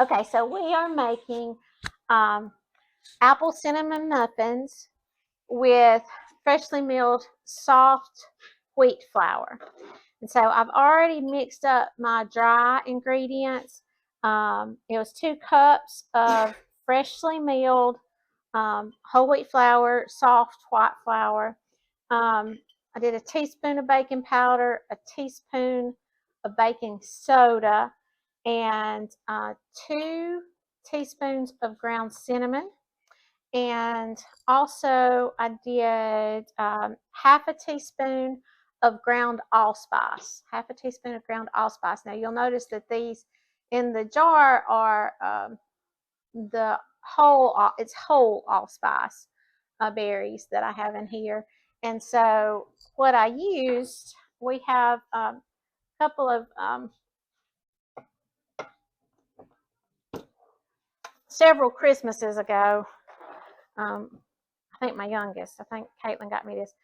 Okay, so we are making apple cinnamon muffins with freshly milled soft wheat flour. And so I've already mixed up my dry ingredients. It was 2 cups of freshly milled whole wheat flour, soft white flour. I did a teaspoon of baking powder, a teaspoon of baking soda, and 2 teaspoons of ground cinnamon. And also, I did half a teaspoon of ground allspice. Half a teaspoon of ground allspice. Now, you'll notice that these in the jar are the it's whole allspice berries that I have in here. And so, what I used, we have a couple of several Christmases ago. I think my youngest, I think Caitlin got me this,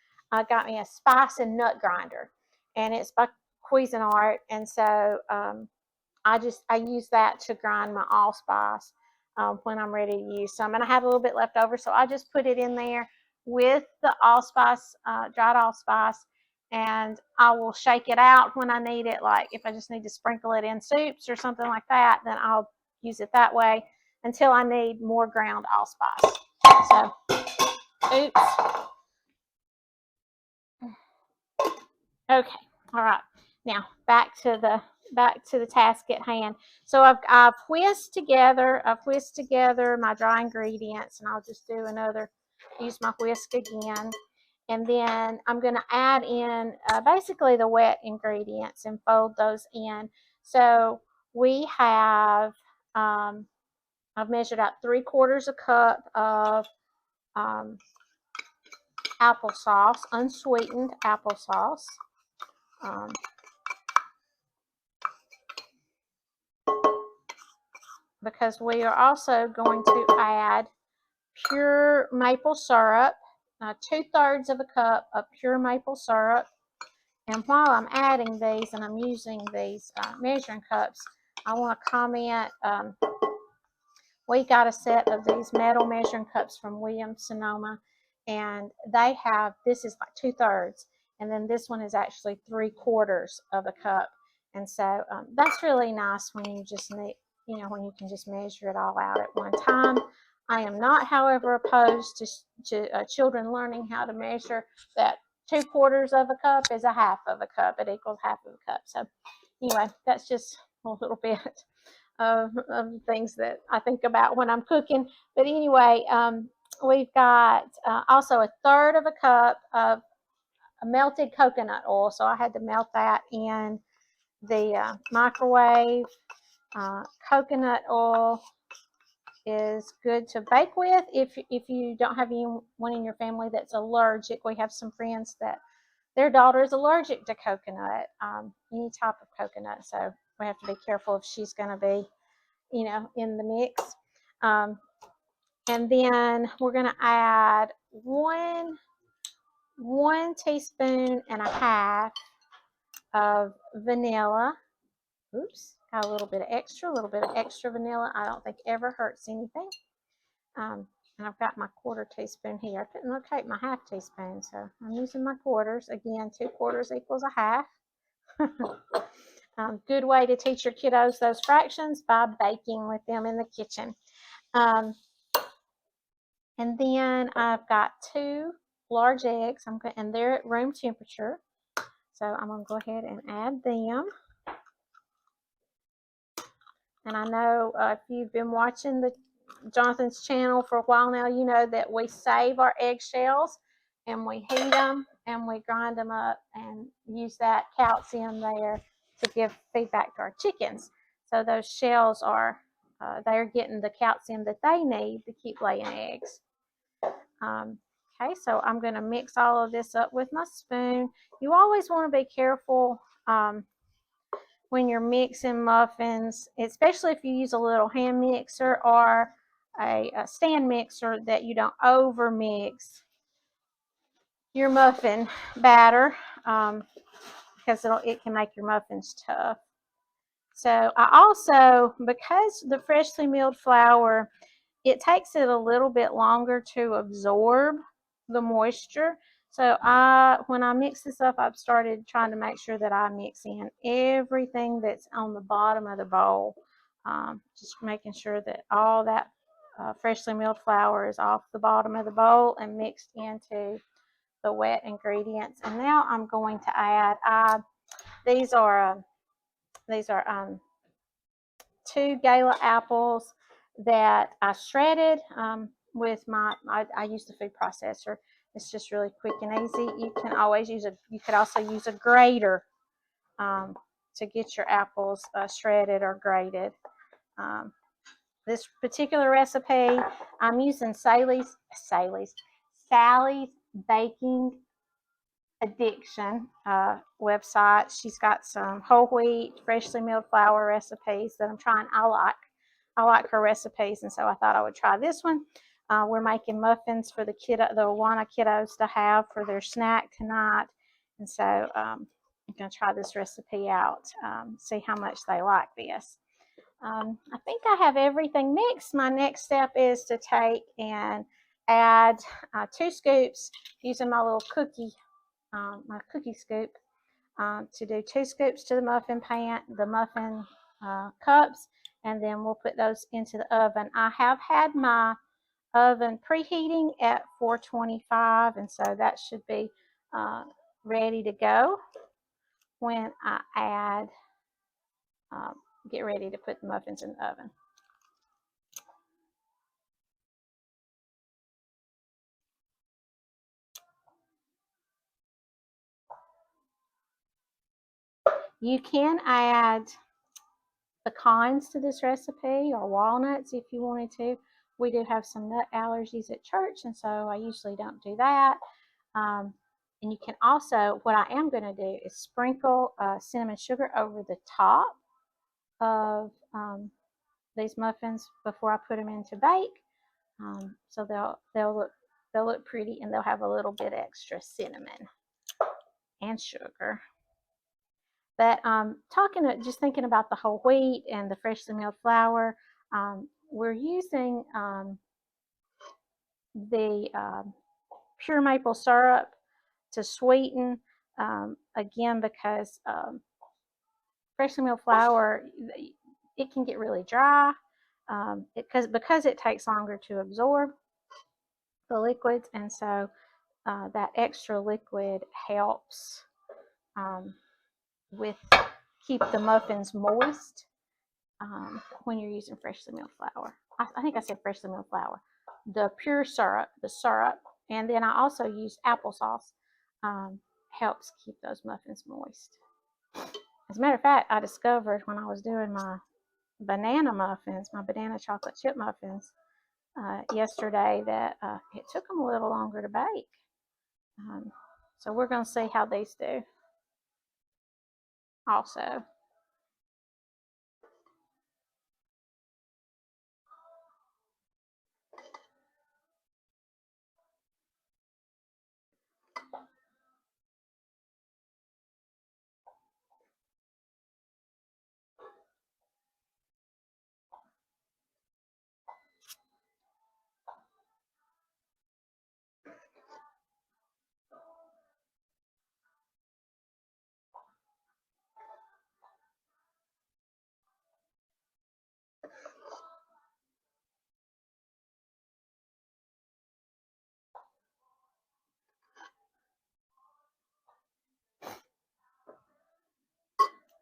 got me a spice and nut grinder, and it's by Cuisinart. And so I use that to grind my allspice when I'm ready to use some. And I had a little bit left over, so I just put it in there with the allspice, dried allspice, and I will shake it out when I need it. Like if I just need to sprinkle it in soups or something like that, then I'll use it that way until I need more ground allspice. So, oops. Okay, all right. Now back to the task at hand. So I've whisked together my dry ingredients, and I'll just use my whisk again, and then I'm going to add in basically the wet ingredients and fold those in. So we have I've measured out 3/4 cup of applesauce, unsweetened applesauce. Um, because we are also going to add pure maple syrup, 2/3 of a cup of pure maple syrup. And while I'm adding these and I'm using these measuring cups, I want to comment, we got a set of these metal measuring cups from Williams-Sonoma, and this is like 2/3, and then this one is actually 3/4 of a cup. And so that's really nice when you just need, when you can just measure it all out at one time. I am not, however, opposed to children learning how to measure that 2/4 of a cup is a half of a cup. It equals half of a cup. So anyway, that's just a little bit of things that I think about when I'm cooking. But anyway, we've got also 1/3 of a cup of melted coconut oil. So I had to melt that in the microwave. Coconut oil is good to bake with if you don't have anyone in your family that's allergic. We have some friends that their daughter is allergic to coconut, any type of coconut. So we have to be careful if she's going to be, in the mix. And then we're going to add one teaspoon and a half of vanilla. Oops, got a little bit of extra vanilla. I don't think ever hurts anything. And I've got my 1/4 teaspoon here. I couldn't locate my half teaspoon, so I'm using my quarters. Again, 2/4 equals a half. Good way to teach your kiddos those fractions by baking with them in the kitchen. And then I've got 2 large eggs, and they're at room temperature. So I'm going to go ahead and add them. And I know if you've been watching Jonathan's channel for a while now, you know that we save our eggshells and we heat them and we grind them up and use that calcium there to give feedback to our chickens. So those shells they're getting the calcium that they need to keep laying eggs. Okay, so I'm going to mix all of this up with my spoon. You always want to be careful when you're mixing muffins, especially if you use a little hand mixer or a stand mixer, that you don't over mix your muffin batter because it can make your muffins tough. So I also, because the freshly milled flour, it takes it a little bit longer to absorb the moisture. So when I mix this up, I've started trying to make sure that I mix in everything that's on the bottom of the bowl. Just making sure that all that freshly milled flour is off the bottom of the bowl and mixed into the wet ingredients. And now I'm going to add, these are two gala apples that I shredded with I use the food processor. It's just really quick and easy. You can always you could also use a grater to get your apples shredded or grated. Um, this particular recipe, I'm using Sally's Baking Addiction website. She's got some whole wheat, freshly milled flour recipes that I'm trying. I like her recipes, and so I thought I would try this one. We're making muffins for the Awana kiddos to have for their snack tonight, and so I'm going to try this recipe out, see how much they like this. I think I have everything mixed. My next step is to take and add 2 scoops using my little my cookie scoop, to do 2 scoops to the muffin cups, and then we'll put those into the oven. I have had my oven preheating at 425, and so that should be ready to go when I get ready to put the muffins in the oven. You can add pecans to this recipe or walnuts if you wanted to. We do have some nut allergies at church, and so I usually don't do that. And you can also, what I am going to do is sprinkle cinnamon sugar over the top of these muffins before I put them in to bake. So they'll look pretty, and they'll have a little bit extra cinnamon and sugar. But just thinking about the whole wheat and the freshly milled flour, we're using the pure maple syrup to sweeten, again, because freshly milled flour, it can get really dry because it takes longer to absorb the liquids, and so that extra liquid helps with keep the muffins moist when you're using freshly milled flour. I think I said freshly milled flour. The pure syrup, and then I also use applesauce, helps keep those muffins moist. As a matter of fact, I discovered when I was doing my banana muffins, my banana chocolate chip muffins, yesterday, that it took them a little longer to bake. So we're going to see how these do also.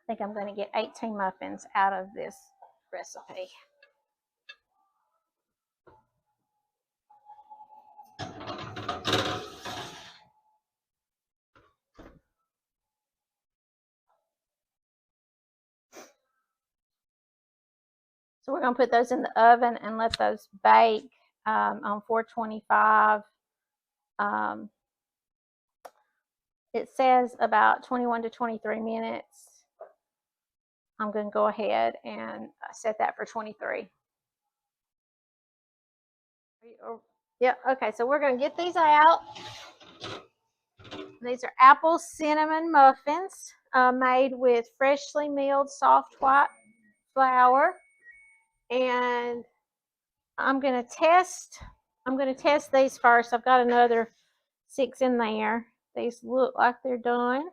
I think I'm going to get 18 muffins out of this recipe. So we're going to put those in the oven and let those bake on 425. It says about 21 to 23 minutes. I'm going to go ahead and set that for 23. Yeah, okay, so we're going to get these out. These are Apple Cinnamon Muffins made with freshly milled soft white flour, and I'm going to test these first. I've got another 6 in there. These look like they're done,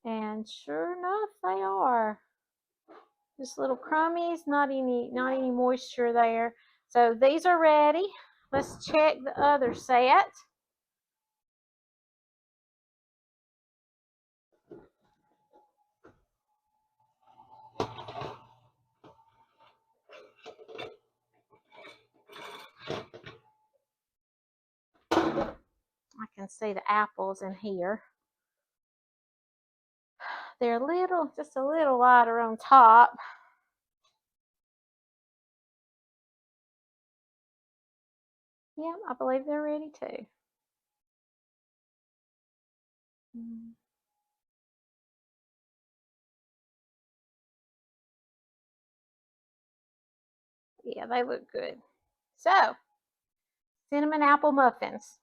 and sure enough, they are. Just little crummies, not any moisture there. So these are ready. Let's check the other set. I can see the apples in here. They're just a little lighter on top. Yeah, I believe they're ready too. Yeah, they look good. So, cinnamon apple muffins,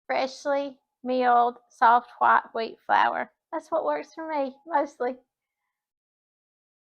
freshly milled soft white wheat flour. That's what works for me mostly.